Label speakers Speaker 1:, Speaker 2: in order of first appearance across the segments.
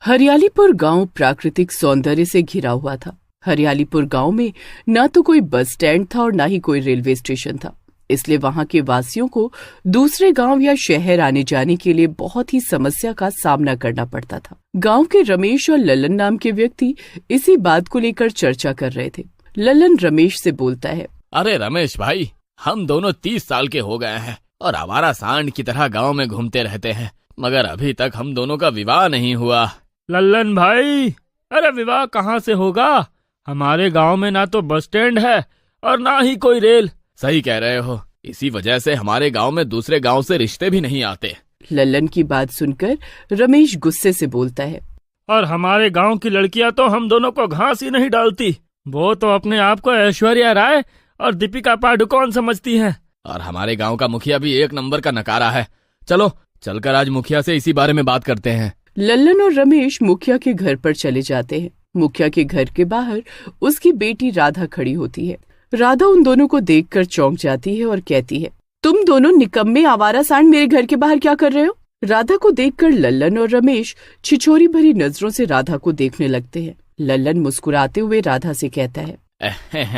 Speaker 1: हरियालीपुर गांव प्राकृतिक सौंदर्य से घिरा हुआ था। हरियालीपुर गांव में ना तो कोई बस स्टैंड था और ना ही कोई रेलवे स्टेशन था, इसलिए वहां के वासियों को दूसरे गांव या शहर आने जाने के लिए बहुत ही समस्या का सामना करना पड़ता था। गांव के रमेश और ललन नाम के व्यक्ति इसी बात को लेकर चर्चा कर रहे थे। ललन रमेश से बोलता है,
Speaker 2: अरे रमेश भाई, हम दोनों 30 साल के हो गए हैं और आवारा सांड की तरह गांव में घूमते रहते हैं, मगर अभी तक हम दोनों का विवाह नहीं हुआ।
Speaker 3: लल्लन भाई, अरे विवाह कहाँ से होगा? हमारे गांव में ना तो बस स्टैंड है और ना ही कोई रेल।
Speaker 2: सही कह रहे हो, इसी वजह से हमारे गांव में दूसरे गांव से रिश्ते भी नहीं आते।
Speaker 1: लल्लन की बात सुनकर रमेश गुस्से से बोलता है,
Speaker 3: और हमारे गांव की लड़कियां तो हम दोनों को घास ही नहीं डालती। वो तो अपने आप को ऐश्वर्या राय और दीपिका पादुकोण समझती हैं।
Speaker 2: और हमारे गांव का मुखिया भी एक नंबर का नकारा है। चलो चलकर आज मुखिया से इसी बारे में बात करते हैं।
Speaker 1: लल्लन और रमेश मुखिया के घर पर चले जाते हैं। मुखिया के घर के बाहर उसकी बेटी राधा खड़ी होती है। राधा उन दोनों को देखकर चौंक जाती है और कहती है, तुम दोनों निकम्मे आवारा सांड मेरे घर के बाहर क्या कर रहे हो? राधा को देखकर लल्लन और रमेश छिछोरी भरी नजरों से राधा को देखने लगते हैं। लल्लन मुस्कुराते हुए राधा से कहता है,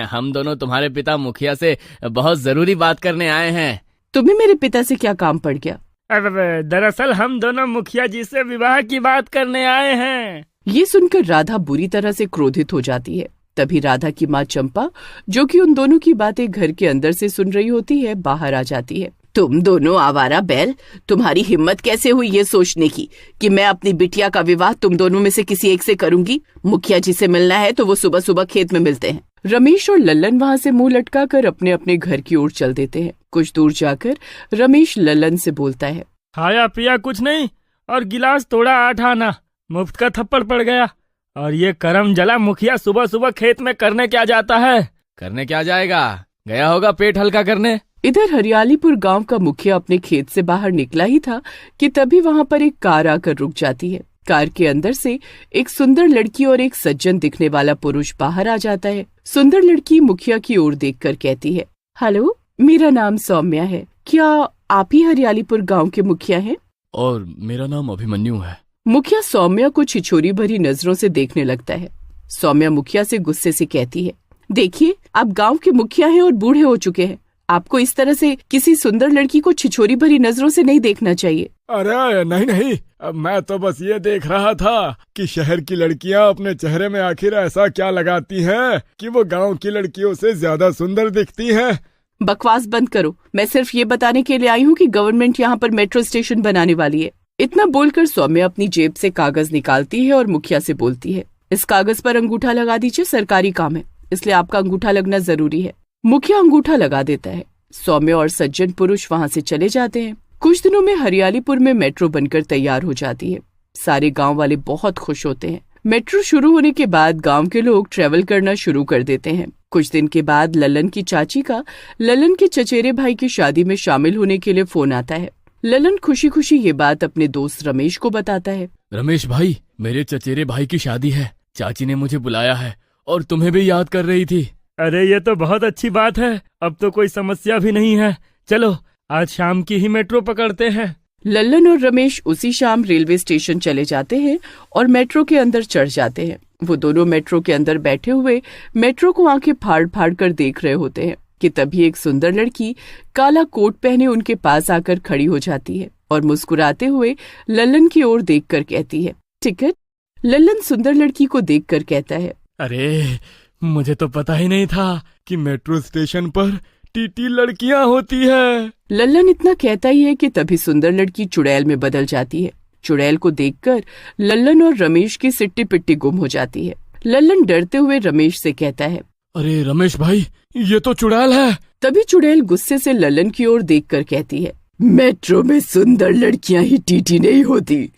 Speaker 2: हम दोनों तुम्हारे पिता मुखिया से बहुत जरूरी बात करने आए हैं।
Speaker 1: तुम्हें मेरे पिता से क्या काम पड़ गया?
Speaker 3: दरअसल हम दोनों मुखिया जी से विवाह की बात करने आए हैं।
Speaker 1: ये सुनकर राधा बुरी तरह से क्रोधित हो जाती है। तभी राधा की माँ चंपा, जो कि उन दोनों की बातें घर के अंदर से सुन रही होती है, बाहर आ जाती है। तुम दोनों आवारा बैल, तुम्हारी हिम्मत कैसे हुई ये सोचने की कि मैं अपनी बिटिया का विवाह तुम दोनों में से किसी एक से करूंगी? मुखिया जी से मिलना है तो वो सुबह सुबह खेत में मिलते हैं। रमेश और लल्लन वहाँ से मुंह लटकाकर अपने अपने घर की ओर चल देते हैं। कुछ दूर जाकर रमेश लल्लन से बोलता है,
Speaker 3: खाया पिया कुछ नहीं और गिलास तोड़ा 8 आना, मुफ्त का थप्पड़ पड़ गया। और ये करम जला मुखिया सुबह सुबह खेत में करने क्या जाता है?
Speaker 2: करने क्या जाएगा, गया होगा पेट हल्का करने।
Speaker 1: इधर हरियालीपुर गांव का मुखिया अपने खेत से बाहर निकला ही था कि तभी वहां पर एक कार आकर रुक जाती है। कार के अंदर से एक सुंदर लड़की और एक सज्जन दिखने वाला पुरुष बाहर आ जाता है। सुंदर लड़की मुखिया की ओर देखकर कहती है, हेलो, मेरा नाम सौम्या है। क्या आप ही हरियालीपुर गांव के मुखिया हैं?
Speaker 2: और मेरा नाम अभिमन्यु है।
Speaker 1: मुखिया सौम्या को छिछोरी भरी नजरों से देखने लगता है। सौम्या मुखिया से गुस्से से कहती है, देखिए, आप गांव के मुखिया हैं और बूढ़े हो चुके हैं। आपको इस तरह से किसी सुंदर लड़की को छिछोरी भरी नजरों से नहीं देखना चाहिए।
Speaker 4: अरे नहीं, अब मैं तो बस ये देख रहा था कि शहर की लड़कियां अपने चेहरे में आखिर ऐसा क्या लगाती हैं कि वो गांव की लड़कियों से ज्यादा सुंदर दिखती हैं।
Speaker 1: बकवास बंद करो। मैं सिर्फ ये बताने के लिए आई हूँ कि गवर्नमेंट यहाँ पर मेट्रो स्टेशन बनाने वाली है। इतना बोलकर सौम्या अपनी जेब से कागज निकालती है और मुखिया से बोलती है, इस कागज पर अंगूठा लगा दीजिए, सरकारी काम है, इसलिए आपका अंगूठा लगना जरूरी है। मुखिया अंगूठा लगा देता है। सौम्या और सज्जन पुरुष वहाँ से चले जाते हैं। कुछ दिनों में हरियालीपुर में मेट्रो बनकर तैयार हो जाती है। सारे गांव वाले बहुत खुश होते हैं। मेट्रो शुरू होने के बाद गांव के लोग ट्रेवल करना शुरू कर देते हैं। कुछ दिन के बाद ललन की चाची का ललन के चचेरे भाई की शादी में शामिल होने के लिए फोन आता है। ललन खुशी खुशी ये बात अपने दोस्त रमेश को बताता है।
Speaker 2: रमेश भाई, मेरे चचेरे भाई की शादी है, चाची ने मुझे बुलाया है और तुम्हें भी याद कर रही थी।
Speaker 3: अरे ये तो बहुत अच्छी बात है, अब तो कोई समस्या भी नहीं है। चलो आज शाम की ही मेट्रो पकड़ते हैं।
Speaker 1: लल्लन और रमेश उसी शाम रेलवे स्टेशन चले जाते हैं और मेट्रो के अंदर चढ़ जाते हैं। वो दोनों मेट्रो के अंदर बैठे हुए मेट्रो को आंखें फाड़ फाड़ कर देख रहे होते हैं कि तभी एक सुंदर लड़की काला कोट पहने उनके पास आकर खड़ी हो जाती है और मुस्कुराते हुए लल्लन की ओर देखकर कहती है, टिकट? लल्लन सुंदर लड़की को देखकर कहता है,
Speaker 3: अरे मुझे तो पता ही नहीं था कि मेट्रो स्टेशन पर टीटी लड़कियां होती है।
Speaker 1: लल्लन इतना कहता ही है कि तभी सुंदर लड़की चुड़ैल में बदल जाती है। चुड़ैल को देखकर लल्लन और रमेश की सिट्टी पिट्टी गुम हो जाती है। लल्लन डरते हुए रमेश से कहता है,
Speaker 4: अरे रमेश भाई, ये तो चुड़ैल है।
Speaker 1: तभी चुड़ैल गुस्से से लल्लन की ओर देखकर कहती है, मेट्रो में सुंदर लड़कियां ही टीटी नहीं होती,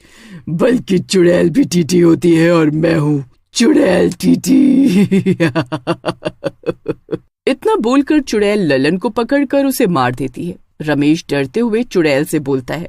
Speaker 1: बल्कि चुड़ैल भी टीटी होती है और मैं हूँ चुड़ैल टीटी। इतना बोलकर चुड़ैल ललन को पकड़कर उसे मार देती है। रमेश डरते हुए चुड़ैल से बोलता है,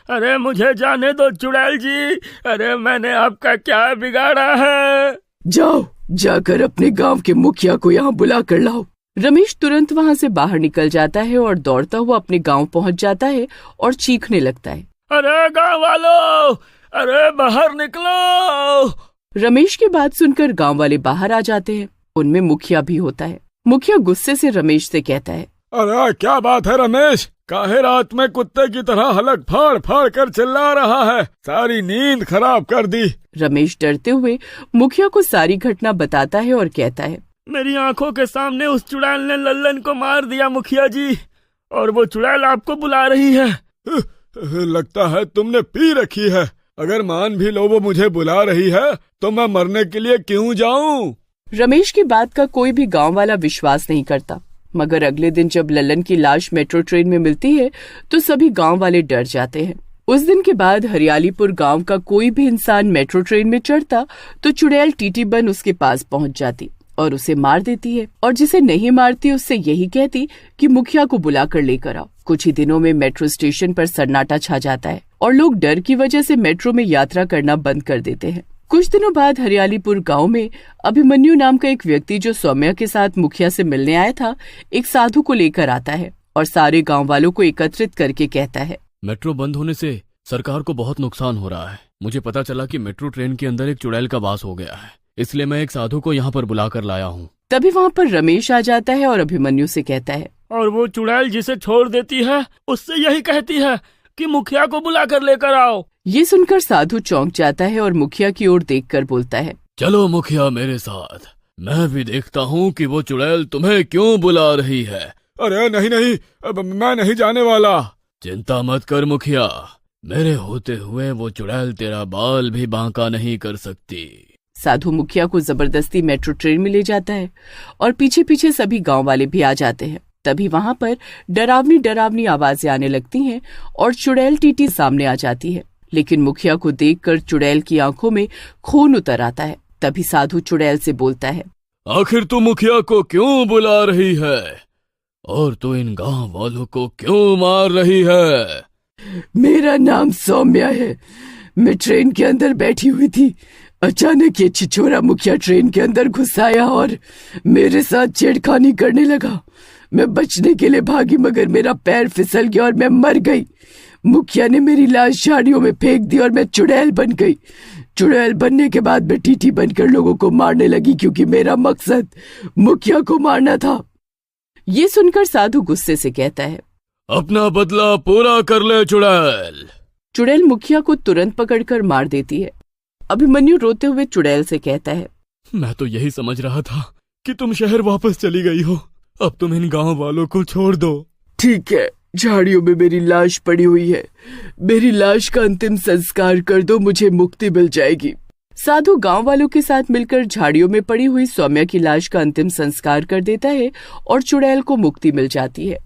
Speaker 3: अरे मुझे जाने दो चुड़ैल जी, अरे मैंने आपका क्या बिगाड़ा है?
Speaker 1: जाओ, जाकर अपने गांव के मुखिया को यहाँ बुला कर लाओ। रमेश तुरंत वहाँ से बाहर निकल जाता है और दौड़ता हुआ अपने गांव पहुँच जाता है और चीखने लगता है,
Speaker 3: अरे गाँव वालों, अरे बाहर निकलो।
Speaker 1: रमेश की बात सुनकर गांव वाले बाहर आ जाते हैं। उनमें मुखिया भी होता है। मुखिया गुस्से से रमेश से कहता है,
Speaker 4: अरे क्या बात है रमेश, काहे रात में कुत्ते की तरह हलक फाड़ फाड़ कर चिल्ला रहा है, सारी नींद खराब कर दी।
Speaker 1: रमेश डरते हुए मुखिया को सारी घटना बताता है और कहता है,
Speaker 3: मेरी आंखों के सामने उस चुड़ैल ने लल्लन को मार दिया मुखिया जी, और वो चुड़ैल आपको बुला रही है।
Speaker 4: लगता है तुमने पी रखी है। अगर मान भी लो वो मुझे बुला रही है तो मैं मरने के लिए क्यों जाऊं?
Speaker 1: रमेश की बात का कोई भी गांव वाला विश्वास नहीं करता, मगर अगले दिन जब लल्लन की लाश मेट्रो ट्रेन में मिलती है तो सभी गांव वाले डर जाते हैं। उस दिन के बाद हरियालीपुर गांव का कोई भी इंसान मेट्रो ट्रेन में चढ़ता तो चुड़ैल टीटी बन उसके पास पहुंच जाती और उसे मार देती है, और जिसे नहीं मारती उससे यही कहती कि मुखिया को बुला कर लेकर आओ। कुछ ही दिनों में मेट्रो स्टेशन पर सन्नाटा छा जाता है और लोग डर की वजह से मेट्रो में यात्रा करना बंद कर देते हैं। कुछ दिनों बाद हरियालीपुर गांव में अभिमन्यु नाम का एक व्यक्ति जो सौम्या के साथ मुखिया से मिलने आया था, एक साधु को लेकर आता है और सारे गांव वालों को एकत्रित करके कहता है,
Speaker 2: मेट्रो बंद होने से सरकार को बहुत नुकसान हो रहा है। मुझे पता चला कि मेट्रो ट्रेन के अंदर एक चुड़ैल का वास हो गया है, इसलिए मैं एक साधु को यहाँ पर बुला कर लाया हूँ।
Speaker 1: तभी वहाँ पर रमेश आ जाता है और अभिमन्यु से कहता है,
Speaker 3: और वो चुड़ैल जिसे छोड़ देती है उससे यही कहती है कि मुखिया को बुला कर लेकर आओ।
Speaker 1: ये सुनकर साधु चौंक जाता है और मुखिया की ओर देखकर बोलता है,
Speaker 2: चलो मुखिया मेरे साथ, मैं भी देखता हूँ कि वो चुड़ैल तुम्हें क्यों बुला रही है।
Speaker 4: अरे नहीं नहीं, अब मैं नहीं जाने वाला।
Speaker 2: चिंता मत कर मुखिया, मेरे होते हुए वो चुड़ैल तेरा बाल भी बांका नहीं कर सकती।
Speaker 1: साधु मुखिया को जबरदस्ती मेट्रो ट्रेन में ले जाता है और पीछे पीछे सभी गांव वाले भी आ जाते हैं। तभी वहां पर डरावनी डरावनी आवाजें आने लगती हैं और चुड़ैल टीटी सामने आ जाती है, लेकिन मुखिया को देखकर चुड़ैल की आंखों में खून उतर आता है। तभी साधु चुड़ैल से बोलता है,
Speaker 2: आखिर तू मुखिया को क्यों बुला रही है और तू इन गांव वालों को क्यों मार रही है?
Speaker 1: मेरा नाम सौम्या है, मैं ट्रेन के अंदर बैठी हुई थी। अचानक ये छिछोरा मुखिया ट्रेन के अंदर घुस आया और मेरे साथ छेड़खानी करने लगा। मैं बचने के लिए भागी मगर मेरा पैर फिसल गया और मैं मर गई। मुखिया ने मेरी लाश झाड़ियों में फेंक दी और मैं चुड़ैल बन गई। चुड़ैल बनने के बाद मैं टीटी बनकर लोगों को मारने लगी क्योंकि मेरा मकसद मुखिया को मारना था। ये सुनकर साधु गुस्से से कहता है,
Speaker 2: अपना बदला पूरा कर ले चुड़ैल।
Speaker 1: चुड़ैल मुखिया को तुरंत पकड़कर मार देती है। अभिमन्यु रोते हुए चुड़ैल से कहता है,
Speaker 2: मैं तो यही समझ रहा था कि तुम शहर वापस चली गई हो, अब तुम इन गांव वालों को छोड़ दो।
Speaker 1: ठीक है, झाड़ियों में मेरी लाश पड़ी हुई है, मेरी लाश का अंतिम संस्कार कर दो, मुझे मुक्ति मिल जाएगी। साधु गांव वालों के साथ मिलकर झाड़ियों में पड़ी हुई सौम्या की लाश का अंतिम संस्कार कर देता है और चुड़ैल को मुक्ति मिल जाती है।